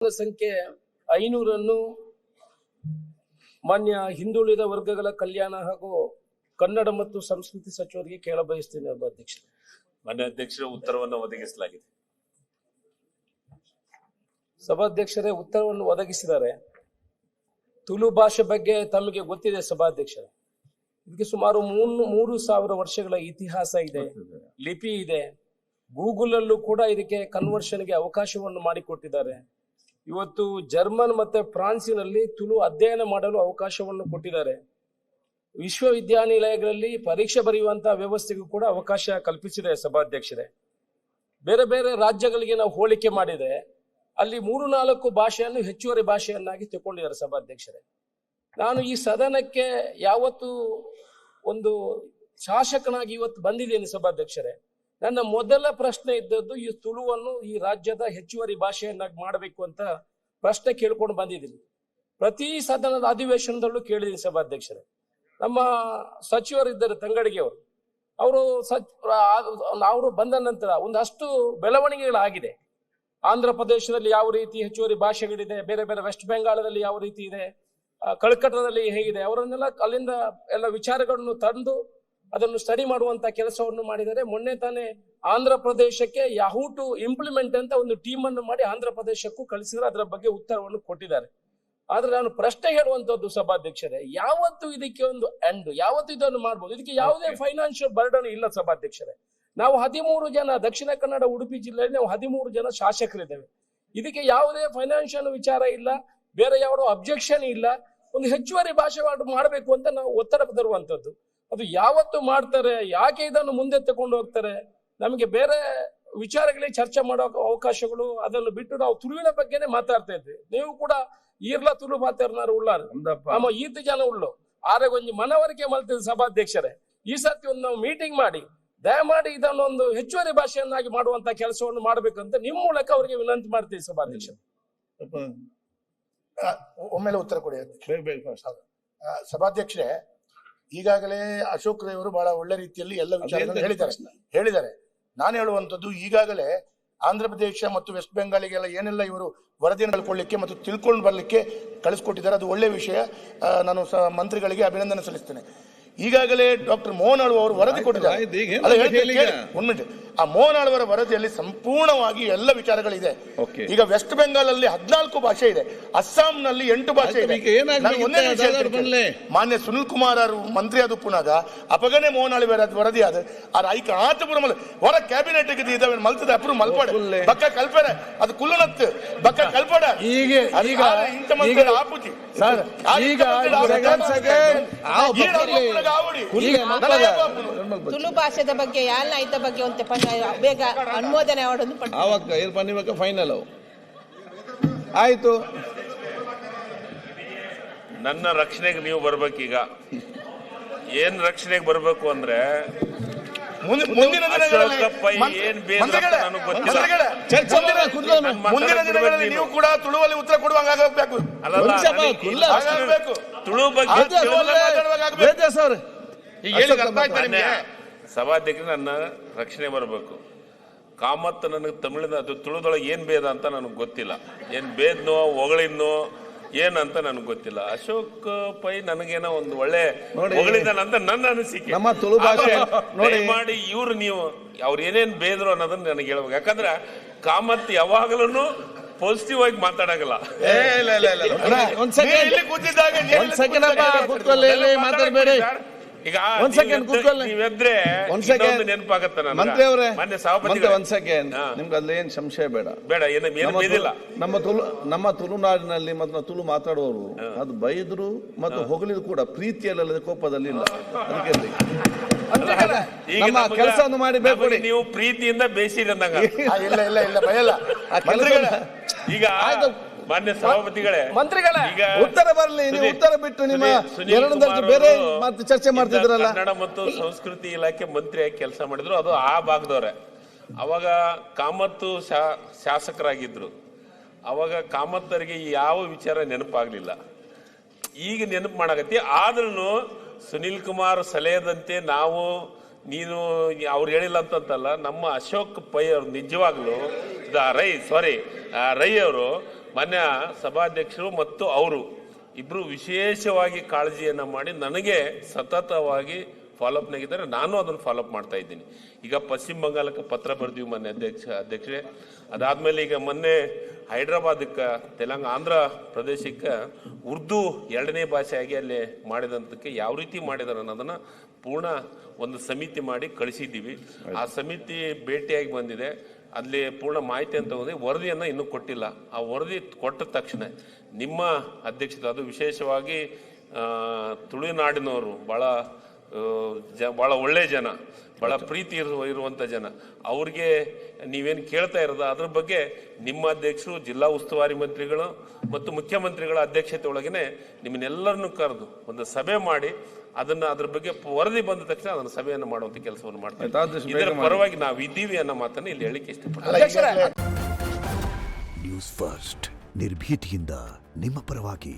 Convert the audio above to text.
ಸಂಖ್ಯೆ 500 ಮಾನ್ಯ ಹಿಂದುಳಿದ ವರ್ಗಗಳ ಕಲ್ಯಾಣ ಹಾಗೂ ಕನ್ನಡ ಮತ್ತು ಸಂಸ್ಕೃತಿ ಸಚಿವರಿಗೆ ಕೇಳ ಬಯಸ್ತೀನಿ ಅಧ್ಯಕ್ಷರೇ. ಮಾನ್ಯ ಅಧ್ಯಕ್ಷರ ಉತ್ತರವನ್ನು ಒದಗಿಸಲಾಗಿದೆ. ಸಭಾಧ್ಯಕ್ಷರೇ ಉತ್ತರವನ್ನು ಒದಗಿಸಿದ್ದಾರೆ. ತುಳು ಭಾಷೆ ಬಗ್ಗೆ ತಮಗೆ ಗೊತ್ತಿದೆ ಸಭಾಧ್ಯಕ್ಷರೇ. ಇದಕ್ಕೆ ಸುಮಾರು 3000 ವರ್ಷಗಳ ಇತಿಹಾಸ ಇದೆ, ಲಿಪಿ ಇದೆ. ಗೂಗಲ್ ಅಲ್ಲೂ ಕೂಡ ಇದಕ್ಕೆ ಕನ್ವರ್ಷನ್ಗೆ ಅವಕಾಶವನ್ನು ಮಾಡಿಕೊಟ್ಟಿದ್ದಾರೆ. ಇವತ್ತು ಜರ್ಮನ್ ಮತ್ತೆ ಫ್ರಾನ್ಸಿನಲ್ಲಿ ತುಳು ಅಧ್ಯಯನ ಮಾಡಲು ಅವಕಾಶವನ್ನು ಕೊಟ್ಟಿದ್ದಾರೆ. ವಿಶ್ವವಿದ್ಯಾನಿಲಯಗಳಲ್ಲಿ ಪರೀಕ್ಷೆ ಬರೆಯುವಂತಹ ವ್ಯವಸ್ಥೆಗೂ ಕೂಡ ಅವಕಾಶ ಕಲ್ಪಿಸಿದೆ ಸಭಾಧ್ಯಕ್ಷರೇ. ಬೇರೆ ಬೇರೆ ರಾಜ್ಯಗಳಿಗೆ ನಾವು ಹೋಲಿಕೆ ಮಾಡಿದ್ರೆ ಅಲ್ಲಿ 3-4 ಭಾಷೆಯನ್ನು ಹೆಚ್ಚುವರಿ ಭಾಷೆಯನ್ನಾಗಿ ತಗೊಂಡಿದ್ದಾರೆ ಸಭಾಧ್ಯಕ್ಷರೇ. ನಾನು ಈ ಸದನಕ್ಕೆ ಯಾವತ್ತು ಒಂದು ಶಾಸಕನಾಗಿ ಇವತ್ತು ಬಂದಿದ್ದೇನೆ ಸಭಾಧ್ಯಕ್ಷರೇ. ನನ್ನ ಮೊದಲ ಪ್ರಶ್ನೆ ಇದ್ದದ್ದು ಈ ತುಳುವನ್ನು ಈ ರಾಜ್ಯದ ಹೆಚ್ಚುವರಿ ಭಾಷೆಯನ್ನಾಗಿ ಮಾಡಬೇಕು ಅಂತ ಪ್ರಶ್ನೆ ಕೇಳ್ಕೊಂಡು ಬಂದಿದ್ದೀನಿ. ಪ್ರತಿ ಸದನದ ಅಧಿವೇಶನದಲ್ಲೂ ಕೇಳಿದ್ದೀನಿ ಸಭಾಧ್ಯಕ್ಷರೇ. ನಮ್ಮ ಸಚಿವರಿದ್ದರು ತಂಗಡಿಗೆ ಅವರು ಬಂದ ನಂತರ ಒಂದಷ್ಟು ಬೆಳವಣಿಗೆಗಳಾಗಿದೆ. ಆಂಧ್ರ ಪ್ರದೇಶದಲ್ಲಿ ಯಾವ ರೀತಿ ಹೆಚ್ಚುವರಿ ಭಾಷೆಗಳಿದೆ, ಬೇರೆ ಬೇರೆ ವೆಸ್ಟ್ ಬೆಂಗಾಳದಲ್ಲಿ ಯಾವ ರೀತಿ ಇದೆ, ಕಲ್ಕತ್ತಾದಲ್ಲಿ ಹೇಗಿದೆ, ಅವರನ್ನೆಲ್ಲ ಅಲ್ಲಿಂದ ಎಲ್ಲ ವಿಚಾರಗಳನ್ನು ತಂದು ಅದನ್ನು ಸ್ಟಡಿ ಮಾಡುವಂತ ಕೆಲಸವನ್ನು ಮಾಡಿದ್ದಾರೆ. ಮೊನ್ನೆ ತಾನೇ ಆಂಧ್ರ ಪ್ರದೇಶಕ್ಕೆ ಯಾಹೂ ಟು ಇಂಪ್ಲಿಮೆಂಟ್ ಅಂತ ಒಂದು ಟೀಮ್ ಅನ್ನು ಮಾಡಿ ಆಂಧ್ರ ಪ್ರದೇಶಕ್ಕೂ ಕಳಿಸಿದ್ರೆ ಅದರ ಬಗ್ಗೆ ಉತ್ತರವನ್ನು ಕೊಟ್ಟಿದ್ದಾರೆ. ಆದ್ರೆ ನಾನು ಪ್ರಶ್ನೆ ಹೇಳುವಂತದ್ದು ಸಭಾಧ್ಯಕ್ಷರೇ, ಯಾವತ್ತು ಇದಕ್ಕೆ ಒಂದು ಎಂಡ್, ಯಾವತ್ತು ಇದನ್ನು ಮಾಡ್ಬೋದು? ಇದಕ್ಕೆ ಯಾವುದೇ ಫೈನಾನ್ಷಿಯಲ್ ಬರ್ಡನ್ ಇಲ್ಲ ಸಭಾಧ್ಯಕ್ಷರೇ. ನಾವು 13 ಜನ ದಕ್ಷಿಣ ಕನ್ನಡ ಉಡುಪಿ ಜಿಲ್ಲೆಯಲ್ಲಿ ನಾವು 13 ಜನ ಶಾಸಕರಿದ್ದೇವೆ. ಇದಕ್ಕೆ ಯಾವುದೇ ಫೈನಾನ್ಷಿಯಲ್ ವಿಚಾರ ಇಲ್ಲ, ಬೇರೆ ಯಾವುದೋ ಅಬ್ಜೆಕ್ಷನ್ ಇಲ್ಲ. ಒಂದು ಹೆಚ್ಚುವರಿ ಭಾಷೆ ಮಾಡಬೇಕು ಅಂತ ನಾವು ಒತ್ತಡ ತರುವಂತದ್ದು. ಅದು ಯಾವತ್ತು ಮಾಡ್ತಾರೆ, ಯಾಕೆ ಇದನ್ನು ಮುಂದೆ ತಗೊಂಡು ಹೋಗ್ತಾರೆ? ನಮಗೆ ಬೇರೆ ವಿಚಾರಗಳಿಗೆ ಚರ್ಚೆ ಮಾಡೋ ಅವಕಾಶಗಳು ಅದನ್ನು ಬಿಟ್ಟು ನಾವು ತುಳುವಿನ ಬಗ್ಗೆನೆ ಮಾತಾಡ್ತಾ ಇದ್ವಿ. ನೀವು ಕೂಡ ಈರ್ಲ ತುಳು ಮಾತಾಡ್ನಾರು ಉಳ್ಳಾರು ನಮ್ಮ ಈತ ಜನ ಉಳ್ಳು ಆರೆ ಒಂಜಿ ಮನವರಿಕೆ ಮಲ್ತಿದ್ದ ಸಭಾಧ್ಯಕ್ಷರೇ. ಈ ಸರ್ತಿ ಒಂದು ನಾವು ಮೀಟಿಂಗ್ ಮಾಡಿ ದಯಮಾಡಿ ಇದನ್ನೊಂದು ಹೆಚ್ಚುವರಿ ಭಾಷೆಯನ್ನಾಗಿ ಮಾಡುವಂತ ಕೆಲಸವನ್ನು ಮಾಡಬೇಕಂತ ನಿಮ್ಮ ಮೂಲಕ ಅವರಿಗೆ ವಿನಂತಿ ಮಾಡ್ತೀವಿ ಸಭಾಧ್ಯಕ್ಷ. ಒಮ್ಮೆಲೆ ಉತ್ತರ ಕೊಡಿ ಸಭಾಧ್ಯಕ್ಷರೇ. ಈಗಾಗಲೇ ಅಶೋಕ್ ರೈ ಅವರು ಬಹಳ ಒಳ್ಳೆ ರೀತಿಯಲ್ಲಿ ಎಲ್ಲ ವಿಚಾರಗಳನ್ನು ಹೇಳಿದ್ದಾರೆ. ನಾನು ಹೇಳುವಂತದ್ದು, ಈಗಾಗಲೇ ಆಂಧ್ರ ಪ್ರದೇಶ ಮತ್ತು ವೆಸ್ಟ್ ಬೆಂಗಾಲಿಗೆಲ್ಲ ಏನೆಲ್ಲ ಇವರು ವರದಿಯನ್ನು ಕಳ್ಕೊಳ್ಳಿಕ್ಕೆ ಮತ್ತು ತಿಳ್ಕೊಂಡು ಬರ್ಲಿಕ್ಕೆ ಕಳಿಸ್ಕೊಟ್ಟಿದ್ದಾರೆ, ಅದು ಒಳ್ಳೆ ವಿಷಯ. ನಾನು ಮಂತ್ರಿಗಳಿಗೆ ಅಭಿನಂದನೆ ಸಲ್ಲಿಸ್ತೇನೆ. ಈಗಾಗಲೇ ಡಾಕ್ಟರ್ ಮೋಹನ್ ಆಳ್ವ ಅವರು ವರದಿ ಕೊಟ್ಟಿದ್ದಾರೆ. ಒಂದ್ ಮಿನಿಟ್, ಆ ಮೋಹನ್ ಆಳ್ವರ ವರದಿಯಲ್ಲಿ ಸಂಪೂರ್ಣವಾಗಿ ಎಲ್ಲ ವಿಚಾರಗಳಿದೆ. ಈಗ ವೆಸ್ಟ್ ಬೆಂಗಾಲ್ ಅಲ್ಲಿ 14 ಭಾಷೆ ಇದೆ, ಅಸ್ಸಾಂನಲ್ಲಿ 8 ಭಾಷೆ ಇದೆ. ಮಾನ್ಯ ಸುನಿಲ್ ಕುಮಾರ್ ಅವರು ಮಂತ್ರಿ ಆದ ಪುನಗ ಅಪಗನೆ ಮೋಹನ್ ಆಳ್ವರ ವರದಿ ಆದ ಐಕ ಆತಪುರ ಹೊರ ಕ್ಯಾಬಿನೆಟ್ ಇದಾವೆ ಮಲ್ತದ ಅಪ್ರೂವ್ ಮಲ್ಪಾಡೆ ಬಕ್ಕ ಕಲ್ಪನೆ ಅದು ಕುಲ್ಲನತ್ ಬಕ್ಕ ಕಲ್ಪಡ ಆಪುಚಿ ತುಳು ಭಾಷೆದ ಬಗ್ಗೆ ಯಾಲ್ನ ಐತ ಬಗ್ಗೆ ಒಂದು ಬೇಗ ಅನುಮೋದನೆ ಆವಾಗ ಫೈನಲ್ ಆಯ್ತು. ನನ್ನ ರಕ್ಷಣೆಗೆ ನೀವು ಬರ್ಬೇಕೀಗ. ಏನ್ ರಕ್ಷಣೆಗೆ ಬರ್ಬೇಕು ಅಂದ್ರೆ ಮುಂದಿನ ದಿನಗಳಲ್ಲಿ ನೀವು ಕೂಡ ತುಳುವಲ್ಲಿ ಉತ್ತರ ಕೊಡುವಂಗಾಗಬೇಕು. ತುಳು ಬಗ್ಗೆ ಸಭಾಧ್ಯಕ್ಷ ನನ್ನ ರಕ್ಷಣೆ ಬರಬೇಕು. ಕಾಮತ್ ನನಗೆ ತಮಿಳಿನ ಅದು ತುಳುದೊಳಗೆ ಏನ್ ಭೇದ ಅಂತ ನನಗೆ ಗೊತ್ತಿಲ್ಲ. ಏನ್ ಭೇದ್ನೋ ಹೊಗಳಿದ್ನೋ ಏನಂತ ನನಗೆ ಗೊತ್ತಿಲ್ಲ. ಅಶೋಕ್ ಪೈ ನನಗೇನೋ ಒಂದು ಒಳ್ಳೆ ಹೊಗಳಿದಾನಂತ ನನ್ನ ಅನಿಸಿಕೆ. ನಮ್ಮ ತುಳು ಭಾಷೆ ಮಾಡಿ ಇವ್ರು ನೀವು ಅವ್ರು ಏನೇನ್ ಬೇದ್ರು ಅನ್ನೋದನ್ನ ನನಗೆ ಹೇಳ್ಬೇಕು. ಯಾಕಂದ್ರೆ ಕಾಮತ್ ಯಾವಾಗಲೂ ಪಾಸಿಟಿವ್ ಆಗಿ ಮಾತಾಡಂಗಿಲ್ಲ. ಈಗ ನೀವೆದ್ರೆ ನೆನಪಾಗತ್ತೆ ಮಂತ್ರಿ ಅವರೇ, ಒಂದ್ ಸೆಕೆಂಡ್, ನಿಮ್ಗೆ ಅಲ್ಲಿ ಏನ್ ಸಂಶಯ ಬೇಡ. ನಮ್ಮ ತುಳುನಾಡಿನಲ್ಲಿ ಮತ್ತು ತುಳು ಮಾತಾಡುವವರು ಅದು ಬೈದ್ರು ಮತ್ತು ಹೊಗಳಿದ್ರು ಕೂಡ ಪ್ರೀತಿಯಲ್ಲ, ಕೋಪದಲ್ಲಿ ಇಲ್ಲ. ಅದಕ್ಕೆ ನಮ್ಮ ಕೆಲಸವನ್ನು ಮಾಡಿ ಬೇಕು. ನೀವು ಪ್ರೀತಿಯಿಂದ ಬೇಯಿಸಿರಿ ಅಂದಾಗ ಇಲ್ಲ ಭಯಲ್ಲ. ಈಗ ಮಾನ್ಯ ಸಭಾಪತಿಗಳೇ, ಮಂತ್ರಿಗಳೇ, ಉತ್ತರ ಬರಲಿ. ನೀವು ಉತ್ತರ ಬಿಟ್ಟು ನಿಮ್ಮ ಬೇರೆ ಚರ್ಚೆ ಮಾಡ್ತಿದ್ರಲ್ಲ. ಕನ್ನಡ ಮತ್ತು ಸಂಸ್ಕೃತಿ ಇಲಾಖೆ ಮಂತ್ರಿಯಾಗಿ ಕೆಲಸ ಮಾಡಿದ್ರು, ಅದು ಆ ಭಾಗದವ್ರೆ. ಅವಾಗ ಕಾಮತ್ತು ಶಾಸಕರಾಗಿದ್ರು. ಅವಾಗ ಕಾಮತ್ತರಿಗೆ ಯಾವ ವಿಚಾರ ನೆನಪಾಗ್ಲಿಲ್ಲ. ಈಗ ನೆನಪು ಮಾಡಕತ್ತಿ. ಆದ್ರೂ ಸುನಿಲ್ ಕುಮಾರ್ ಸಲಹೆದಂತೆ ನಾವು ನೀನು ಅವ್ರು ಹೇಳಿಲ್ಲ ಅಂತಲ್ಲ, ನಮ್ಮ ಅಶೋಕ್ ಪೈ ಅವರು ನಿಜವಾಗ್ಲು ರೈ ಅವರು ಮಾನ್ಯ ಸಭಾಧ್ಯಕ್ಷರು ಮತ್ತು ಅವರು ಇಬ್ರು ವಿಶೇಷವಾಗಿ ಕಾಳಜಿಯನ್ನ ಮಾಡಿ ನನಗೆ ಸತತವಾಗಿ ಫಾಲೋಅಪ್ನಾಗಿದ್ದಾರೆ. ನಾನು ಅದನ್ನು ಫಾಲೋಅಪ್ ಮಾಡ್ತಾ ಇದ್ದೀನಿ. ಈಗ ಪಶ್ಚಿಮ ಬಂಗಾಳಕ್ಕೆ ಪತ್ರ ಬರೆದಿವಿ ಮೊನ್ನೆ ಅಧ್ಯಕ್ಷರೇ. ಅದಾದ್ಮೇಲೆ ಈಗ ಮೊನ್ನೆ ಹೈದ್ರಾಬಾದಕ್ಕೆ ಆಂಧ್ರ ಪ್ರದೇಶಕ್ಕೆ ಉರ್ದು 2ನೇ ಭಾಷೆಯಾಗಿ ಅಲ್ಲಿ ಮಾಡಿದಂತಕ್ಕೆ ಯಾವ ರೀತಿ ಮಾಡಿದಾರೆ ಅನ್ನೋದನ್ನ ಪೂರ್ಣ ಒಂದು ಸಮಿತಿ ಮಾಡಿ ಕಳಿಸಿದ್ದೀವಿ. ಆ ಸಮಿತಿ ಭೇಟಿಯಾಗಿ ಬಂದಿದೆ. ಅಲ್ಲಿ ಪೂರ್ಣ ಮಾಹಿತಿ ಅಂತ ಹೋಗಿ ವರದಿಯನ್ನು ಇನ್ನೂ ಕೊಟ್ಟಿಲ್ಲ. ಆ ವರದಿ ಕೊಟ್ಟ ತಕ್ಷಣ ನಿಮ್ಮ ಅಧ್ಯಕ್ಷತೆ, ಅದು ವಿಶೇಷವಾಗಿ ತುಳುನಾಡಿನವರು ಬಹಳ ಒಳ್ಳೆ ಜನ, ಬಹಳ ಪ್ರೀತಿ ಇರುವಂತ ಜನ, ಅವ್ರಿಗೆ ನೀವೇನು ಕೇಳ್ತಾ ಇರೋದು ಅದ್ರ ಬಗ್ಗೆ ನಿಮ್ಮ ಅಧ್ಯಕ್ಷರು, ಜಿಲ್ಲಾ ಉಸ್ತುವಾರಿ ಮಂತ್ರಿಗಳು ಮತ್ತು ಮುಖ್ಯಮಂತ್ರಿಗಳ ಅಧ್ಯಕ್ಷತೆ ಒಳಗನೆ ನಿಮ್ಮನ್ನೆಲ್ಲರನ್ನು ಕರೆದು ಒಂದು ಸಭೆ ಮಾಡಿ ಅದ್ರ ಬಗ್ಗೆ ವರದಿ ಬಂದ ತಕ್ಷಣ ಅದನ್ನ ಸಭೆಯನ್ನು ಮಾಡುವಂತ ಕೆಲಸವನ್ನು ಮಾಡ್ತಾರೆ. ಇದರ ಪರವಾಗಿ ನಾವು ಇದ್ದೀವಿ ಅನ್ನೋ ಮಾತನ್ನು ಇಲ್ಲಿ ಹೇಳಿಕ್ಕೆ ಇಷ್ಟಪಡ್ತೀನಿ. ನ್ಯೂಸ್ ಫಸ್ಟ್ ನಿರ್ಭೀತಿಯಿಂದ ನಿಮ್ಮ ಪರವಾಗಿ.